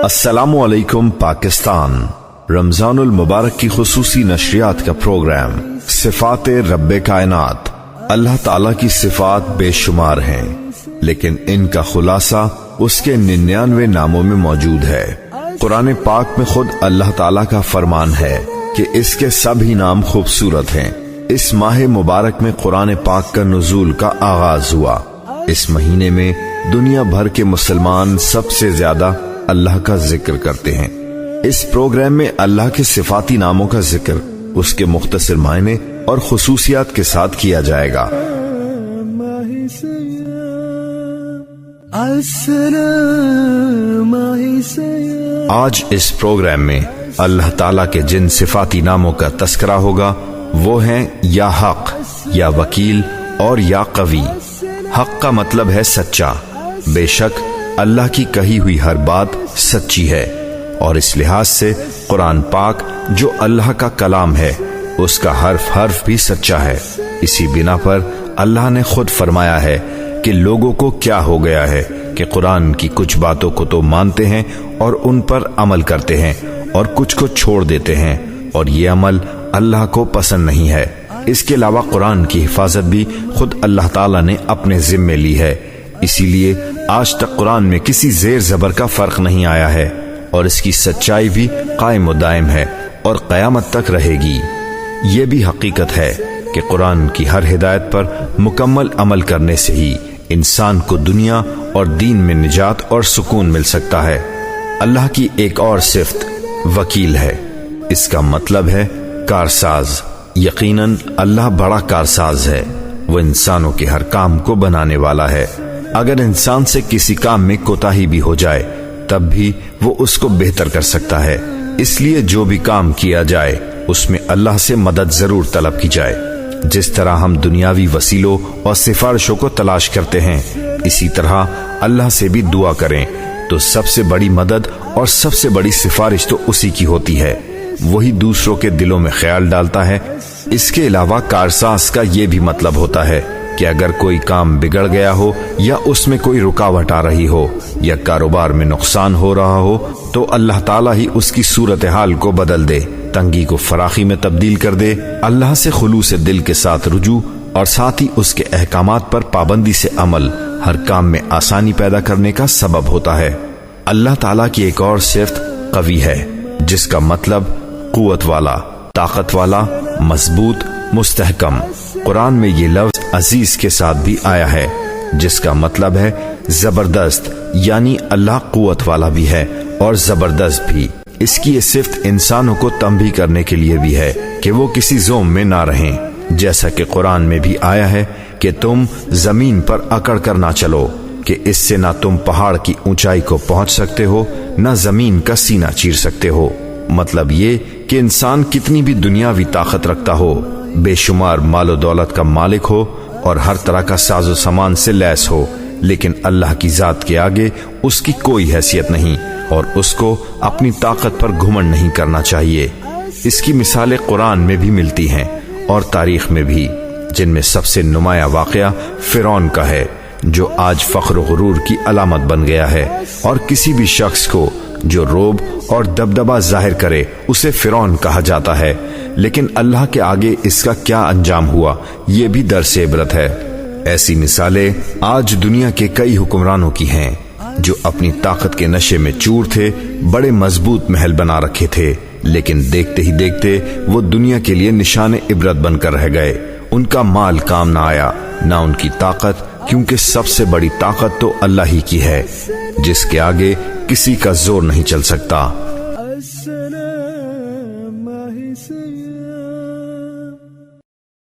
السلام علیکم پاکستان۔ رمضان المبارک کی خصوصی نشریات کا پروگرام صفات رب کائنات۔ اللہ تعالیٰ کی صفات بے شمار ہیں، لیکن ان کا خلاصہ اس کے 99 ناموں میں موجود ہے۔ قرآن پاک میں خود اللہ تعالیٰ کا فرمان ہے کہ اس کے سبھی نام خوبصورت ہیں۔ اس ماہ مبارک میں قرآن پاک کا نزول کا آغاز ہوا۔ اس مہینے میں دنیا بھر کے مسلمان سب سے زیادہ اللہ کا ذکر کرتے ہیں۔ اس پروگرام میں اللہ کے صفاتی ناموں کا ذکر اس کے مختصر معنی اور خصوصیات کے ساتھ کیا جائے گا۔ آج اس پروگرام میں اللہ تعالیٰ کے جن صفاتی ناموں کا تذکرہ ہوگا وہ ہیں یا حق، یا وکیل اور یا قوی۔ حق کا مطلب ہے سچا۔ بے شک اللہ کی کہی ہوئی ہر بات سچی ہے، اور اس لحاظ سے قرآن پاک جو اللہ کا کلام ہے اس کا حرف حرف بھی سچا ہے۔ اسی بنا پر اللہ نے خود فرمایا ہے کہ لوگوں کو کیا ہو گیا ہے کہ قرآن کی کچھ باتوں کو تو مانتے ہیں اور ان پر عمل کرتے ہیں، اور کچھ کو چھوڑ دیتے ہیں، اور یہ عمل اللہ کو پسند نہیں ہے۔ اس کے علاوہ قرآن کی حفاظت بھی خود اللہ تعالیٰ نے اپنے ذمے لی ہے۔ اسی لیے آج تک قرآن میں کسی زیر زبر کا فرق نہیں آیا ہے، اور اس کی سچائی بھی قائم و دائم ہے اور قیامت تک رہے گی۔ یہ بھی حقیقت ہے کہ قرآن کی ہر ہدایت پر مکمل عمل کرنے سے ہی انسان کو دنیا اور دین میں نجات اور سکون مل سکتا ہے۔ اللہ کی ایک اور صفت وکیل ہے۔ اس کا مطلب ہے کارساز۔ یقیناً اللہ بڑا کارساز ہے۔ وہ انسانوں کے ہر کام کو بنانے والا ہے۔ اگر انسان سے کسی کام میں کوتاہی بھی ہو جائے تب بھی وہ اس کو بہتر کر سکتا ہے۔ اس لیے جو بھی کام کیا جائے اس میں اللہ سے مدد ضرور طلب کی جائے۔ جس طرح ہم دنیاوی وسیلوں اور سفارشوں کو تلاش کرتے ہیں، اسی طرح اللہ سے بھی دعا کریں تو سب سے بڑی مدد اور سب سے بڑی سفارش تو اسی کی ہوتی ہے۔ وہی دوسروں کے دلوں میں خیال ڈالتا ہے۔ اس کے علاوہ کارساز کا یہ بھی مطلب ہوتا ہے کہ اگر کوئی کام بگڑ گیا ہو، یا اس میں کوئی رکاوٹ آ رہی ہو، یا کاروبار میں نقصان ہو رہا ہو، تو اللہ تعالیٰ ہی اس کی صورتحال کو بدل دے، تنگی کو فراخی میں تبدیل کر دے۔ اللہ سے خلوص دل کے ساتھ رجوع اور ساتھ ہی اس کے احکامات پر پابندی سے عمل ہر کام میں آسانی پیدا کرنے کا سبب ہوتا ہے۔ اللہ تعالیٰ کی ایک اور صفت قوی ہے، جس کا مطلب قوت والا، طاقت والا، مضبوط، مستحکم۔ قرآن میں یہ لفظ عزیز کے ساتھ بھی آیا ہے، جس کا مطلب ہے زبردست، یعنی اللہ قوت والا بھی ہے اور زبردست بھی۔ اس کی یہ صفت انسانوں کو تنبیہ کرنے کے لیے بھی ہے کہ وہ کسی زوم میں نہ رہیں، جیسا کہ قرآن میں بھی آیا ہے کہ تم زمین پر اکڑ کر نہ چلو، کہ اس سے نہ تم پہاڑ کی اونچائی کو پہنچ سکتے ہو، نہ زمین کا سینہ چیر سکتے ہو۔ مطلب یہ کہ انسان کتنی بھی دنیاوی طاقت رکھتا ہو، بے شمار مال و دولت کا مالک ہو، اور ہر طرح کا ساز و سامان سے لیس ہو، لیکن اللہ کی ذات کے آگے اس کی کوئی حیثیت نہیں، اور اس کو اپنی طاقت پر گھمنڈ نہیں کرنا چاہیے۔ اس کی مثالیں قرآن میں بھی ملتی ہیں اور تاریخ میں بھی، جن میں سب سے نمایاں واقعہ فرعون کا ہے، جو آج فخر و غرور کی علامت بن گیا ہے، اور کسی بھی شخص کو جو رعب اور دبدبہ ظاہر کرے اسے فرعون کہا جاتا ہے، لیکن اللہ کے آگے اس کا کیا انجام ہوا یہ بھی درس عبرت ہے۔ ایسی مثالیں آج دنیا کے کئی حکمرانوں کی ہیں جو اپنی طاقت کے نشے میں چور تھے، بڑے مضبوط محل بنا رکھے تھے، لیکن دیکھتے ہی دیکھتے وہ دنیا کے لیے نشان عبرت بن کر رہ گئے۔ ان کا مال کام نہ آیا، نہ ان کی طاقت، کیونکہ سب سے بڑی طاقت تو اللہ ہی کی ہے، جس کے آگے کسی کا زور نہیں چل سکتا۔